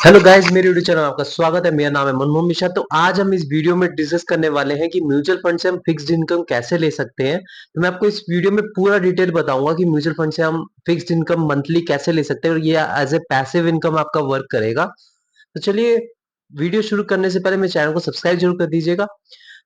Hello guys, मेरे YouTube channel में आपका स्वागत है। मेरा नाम है मनमोहन मिश्रा। तो आज हम इस वीडियो में डिस्कस करने वाले हैं कि म्यूचुअल फंड से हम फिक्स्ड इनकम कैसे ले सकते हैं। तो मैं आपको इस वीडियो में पूरा डिटेल बताऊंगा कि म्यूचुअल फंड से हम फिक्स्ड इनकम मंथली कैसे ले सकते हैं और ये एज ए पैसिव इनकम आपका वर्क करेगा। तो चलिए, वीडियो शुरू करने से पहले मेरे चैनल को सब्सक्राइब जरूर कर दीजिएगा।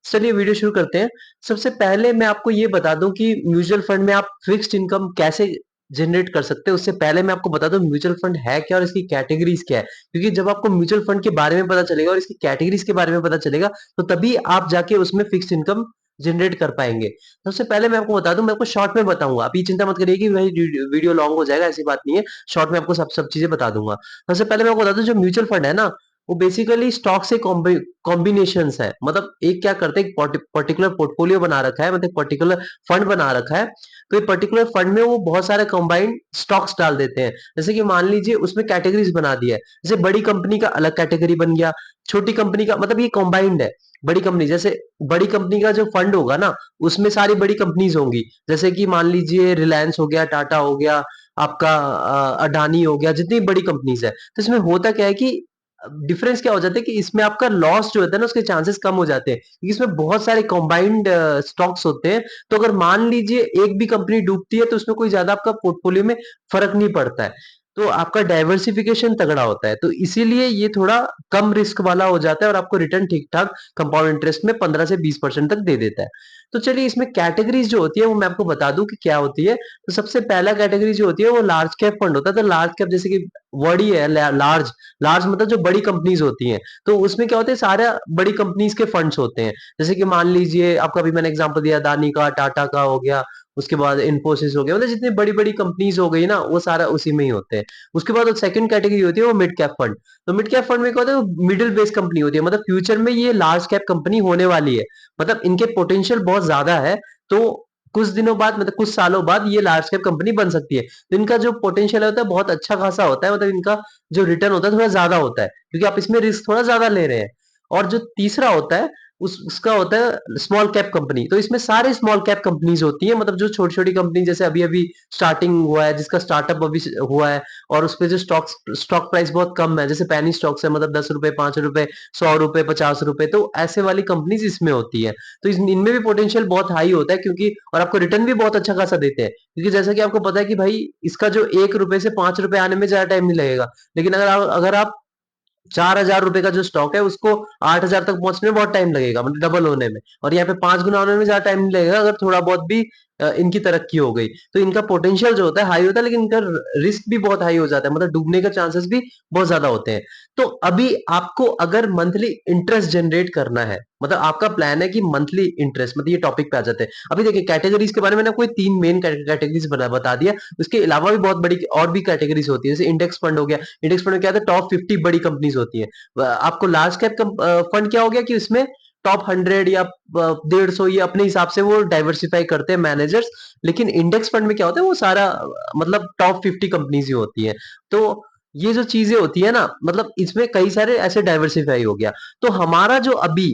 चलिए वीडियो शुरू करते हैं। सबसे पहले मैं आपको ये बता दूं कि म्यूचुअल फंड में आप फिक्स्ड इनकम कैसे जनरेट कर सकते हैं। उससे पहले मैं आपको बता दूं म्यूचुअल फंड है क्या और इसकी कैटेगरीज क्या है। क्योंकि जब आपको म्यूचुअल फंड के बारे में पता चलेगा और इसकी कैटेगरीज के बारे में पता चलेगा, तो तभी आप जाके उसमें फिक्स्ड इनकम जनरेट कर पाएंगे। सबसे पहले मैं आपको बता दूं, मैं आपको शॉर्ट में बताऊंगा। आप ये चिंता मत करिए कि भाई वीडियो लॉन्ग हो जाएगा, ऐसी बात नहीं है। शॉर्ट में आपको सब सब चीजें बता दूंगा। सबसे पहले मैं आपको बता दूं, जो म्यूचुअल फंड है ना, वो बेसिकली स्टॉक से कॉम्बिनेशंस है। मतलब एक क्या करते हैं, एक पर्टिकुलर पोर्टफोलियो बना रखा है, मतलब पर्टिकुलर फंड बना रखा है। तो ये पर्टिकुलर फंड में वो बहुत सारे कंबाइंड स्टॉक्स डाल देते हैं। जैसे कि मान लीजिए उसमें कैटेगरीज बना दिया है। जैसे बड़ी कंपनी का अलग कैटेगरी बन गया, छोटी कंपनी का, मतलब ये कंबाइंड है। बड़ी कंपनी, जैसे बड़ी कंपनी का जो फंड होगा ना, उसमें सारी बड़ी कंपनीज होंगी। जैसे कि मान लीजिए रिलायंस हो गया, टाटा हो गया, आपका अडानी हो गया, जितनी बड़ी कंपनीज है। तो इसमें होता क्या है कि डिफरेंस क्या हो जाता है कि इसमें आपका लॉस जो होता है ना, उसके चांसेस कम हो जाते हैं, क्योंकि इसमें बहुत सारे कंबाइंड स्टॉक्स होते हैं। तो अगर मान लीजिए एक भी कंपनी डूबती है, तो उसमें कोई ज्यादा आपका पोर्टफोलियो में फर्क नहीं पड़ता है। तो आपका डाइवर्सिफिकेशन तगड़ा होता है, तो इसीलिए ये थोड़ा कम रिस्क वाला हो जाता है और आपको रिटर्न ठीक ठाक कंपाउंड इंटरेस्ट में 15 से 20% तक दे देता है। तो चलिए, इसमें कैटेगरीज जो होती है वो मैं आपको बता दूं कि क्या होती है। तो सबसे पहला कैटेगरी जो होती है वो लार्ज कैप फंड होता है। तो लार्ज कैप, जैसे कि वर्ड ही है लार्ज। लार्ज मतलब जो बड़ी कंपनीज होती हैं। तो उसमें क्या होता है, सारा बड़ी कंपनीज के फंड्स होते हैं। जैसे कि मान लीजिए आपका, अभी मैंने एग्जांपल दिया, अदानी का, टाटा का हो गया, उसके बाद इन्फोसिस हो गया, मतलब जितनी बड़ी बड़ी कंपनीज हो गई ना, वो सारा उसी में ही होते हैं। उसके बाद सेकंड कैटेगरी होती है वो मिड कैप फंड। तो मिड कैप फंड में क्या होता है, वो मिडिल बेस कंपनी होती है। मतलब फ्यूचर में ये लार्ज कैप कंपनी होने वाली है, मतलब इनके पोटेंशियल बहुत ज्यादा है। तो कुछ दिनों बाद, मतलब कुछ सालों बाद, ये लार्ज कैप कंपनी बन सकती है। तो इनका जो पोटेंशियल होता है बहुत अच्छा खासा होता है, मतलब इनका जो रिटर्न होता है थोड़ा ज्यादा होता है, क्योंकि आप इसमें रिस्क थोड़ा ज्यादा ले रहे हैं। और जो तीसरा होता है, उसका होता है स्मॉल कैप कंपनी। तो इसमें सारे स्मॉल कैप कंपनीज होती है, मतलब जो छोटी छोटी कंपनी, जैसे अभी अभी स्टार्टिंग हुआ है, जिसका स्टार्टअप अभी हुआ है, और उस पे जो स्टॉक प्राइस बहुत कम है, जैसे पैनी स्टॉक्स है, मतलब 10 रुपए, 5 रुपए, 100 रुपए, 50 रुपए, तो ऐसे वाली कंपनीज इसमें होती है। तो इनमें भी पोटेंशियल बहुत हाई होता है, क्योंकि और आपको रिटर्न भी बहुत अच्छा खासा देते हैं, क्योंकि जैसा कि आपको पता है कि भाई इसका जो 1 रुपए से 5 रुपए आने में ज्यादा टाइम नहीं लगेगा। लेकिन अगर आप 4,000 रुपए का जो स्टॉक है, उसको 8,000 तक पहुंचने में बहुत टाइम लगेगा, मतलब डबल होने में। और यहाँ पे 5 गुना होने में ज्यादा टाइम नहीं लगेगा, अगर थोड़ा बहुत भी इनकी तरक्की हो गई। तो इनका पोटेंशियल जो होता है हाई होता है, लेकिन इनका रिस्क भी बहुत हाई हो जाता है, मतलब डूबने का चांसेस भी बहुत ज्यादा होते हैं। तो अभी आपको अगर मंथली इंटरेस्ट जनरेट करना है, मतलब आपका प्लान है कि मंथली इंटरेस्ट, मतलब ये टॉपिक पे आ जाते हैं। अभी देखिए, कैटेगरीज के बारे में मैंने कोई 3 मेन कैटेगरीज बता दिया। उसके अलावा भी बहुत बड़ी और भी कैटेगरीज होती है, जैसे इंडेक्स फंड हो गया। इंडेक्स फंड में क्या है, टॉप 50 बड़ी कंपनीज होती है। आपको लार्ज कैप फंड क्या हो गया कि उसमें टॉप 100 या 150, ये अपने हिसाब से वो डाइवर्सिफाई करते हैं मैनेजर्स। लेकिन इंडेक्स फंड में क्या होता है, वो सारा मतलब टॉप 50 कंपनीज ही होती है। तो ये जो चीजें होती है ना, मतलब इसमें कई सारे ऐसे डाइवर्सिफाई हो गया। तो हमारा जो अभी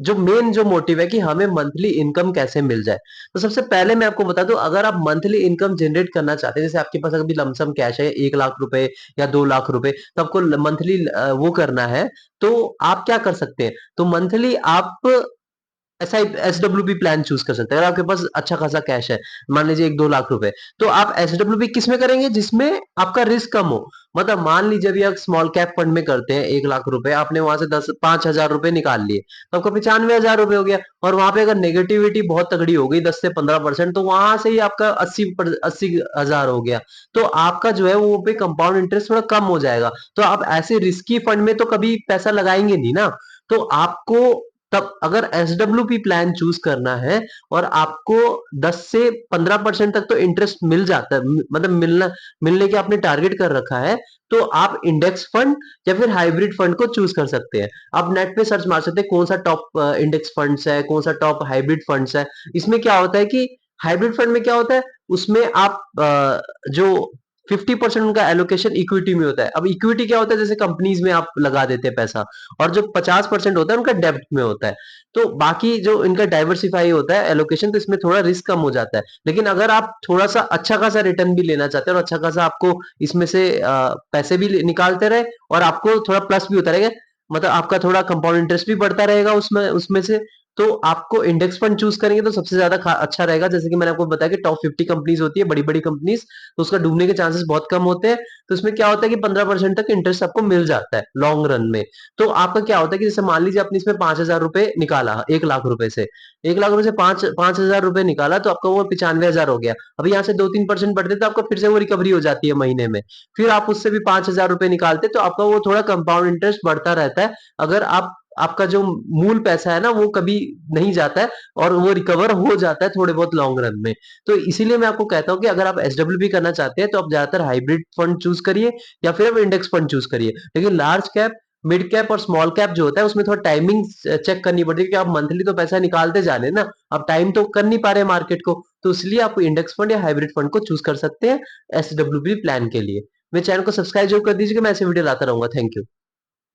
जो मेन जो मोटिव है कि हमें मंथली इनकम कैसे मिल जाए। तो सबसे पहले मैं आपको बता दूं, अगर आप मंथली इनकम जनरेट करना चाहते हैं, जैसे आपके पास अभी लमसम कैश है 1 लाख रुपए या 2 लाख रुपए, तो आपको मंथली वो करना है। तो आप क्या कर सकते हैं, तो मंथली आप SWP प्लान चूज कर सकते हैं। अगर आपके पास अच्छा खासा कैश है, मान लीजिए 1-2 लाख रुपए, तो आप SWP किस में करेंगे, जिसमें आपका रिस्क कम हो। मतलब मान लीजिए अभी आप स्मॉल कैप फंड में करते हैं, 1 लाख रुपए आपने वहां से 5,000 रुपए निकाल लिए, तो आपका 95,000 रुपए हो गया। और वहां पे अगर नेगेटिविटी बहुत तगड़ी हो गई 10 से 15%, तो वहां से ही आपका 80,000 हो गया। तो आपका जो है वो पे कंपाउंड इंटरेस्ट थोड़ा कम हो जाएगा। तो आप ऐसे रिस्की फंड में तो कभी पैसा लगाएंगे नहीं ना। तो आपको तब अगर SWP प्लान चूज करना है, और आपको 10 से 15% तक तो इंटरेस्ट मिल जाता है, मतलब मिलने के आपने टारगेट कर रखा है, तो आप इंडेक्स फंड या फिर हाइब्रिड फंड को चूज कर सकते हैं। आप नेट पे सर्च मार सकते हैं कौन सा टॉप इंडेक्स फंड्स है, कौन सा टॉप हाइब्रिड फंड्स है। इसमें क्या होता है कि हाइब्रिड फंड में क्या होता है, उसमें आप जो 50% उनका एलोकेशन इक्विटी में होता है। अब इक्विटी क्या होता है, जैसे कंपनीज में आप लगा देते हैं पैसा, और जो 50% होता है उनका डेब्ट में होता है। तो बाकी जो इनका डाइवर्सिफाई होता है एलोकेशन, तो इसमें थोड़ा रिस्क कम हो जाता है। लेकिन अगर आप थोड़ा सा अच्छा खासा रिटर्न भी लेना चाहते हैं और अच्छा खासा आपको इसमें से पैसे भी निकालते रहे और आपको थोड़ा प्लस भी होता रहेगा, मतलब आपका थोड़ा कंपाउंड इंटरेस्ट भी बढ़ता रहेगा उसमें उसमें से, तो आपको इंडेक्स फंड चूज करेंगे तो सबसे ज्यादा अच्छा रहेगा। जैसे कि मैंने आपको बताया कि टॉप 50 कंपनीज होती है, बड़ी बड़ी कंपनीज, तो उसका डूबने के चांसेस बहुत कम होते हैं। तो इसमें क्या होता है कि 15% तक इंटरेस्ट आपको मिल जाता है लॉन्ग रन में। तो आपका क्या होता है कि जैसे मान लीजिए आपने इसमें 5,000 रुपए निकाला, 1 लाख रुपए से, 1 लाख रुपए से 5,000 रुपए निकाला, तो आपका वो 95,000 हो गया। अभी यहाँ से 2-3% बढ़ते तो आपका फिर से वो रिकवरी हो जाती है महीने में। फिर आप उससे भी 5,000 रुपए निकालते, तो आपका वो थोड़ा कंपाउंड इंटरेस्ट बढ़ता रहता है। अगर आप आपका जो मूल पैसा है ना वो कभी नहीं जाता है, और वो रिकवर हो जाता है थोड़े बहुत लॉन्ग रन में। तो इसीलिए मैं आपको कहता हूं कि अगर आप एसडब्ल्यू करना चाहते हैं तो आप ज्यादातर हाइब्रिड फंड चूज करिए, या फिर आप इंडेक्स फंड चूज करिए। लेकिन लार्ज कैप, मिड कैप और स्मॉल कैप जो होता है उसमें थोड़ा टाइमिंग चेक करनी पड़ती है, कि आप मंथली तो पैसा निकालते जा रहे हैं ना, आप टाइम तो कर नहीं पा रहे मार्केट को, तो इसलिए आप इंडेक्स फंड या हाइब्रिड फंड को चूज कर सकते हैं एसडब्ल्यू प्लान के लिए। मेरे चैनल को सब्सक्राइब जरूर कर दीजिएगा, मैं ऐसे वीडियो लाता रहूंगा। Thank you.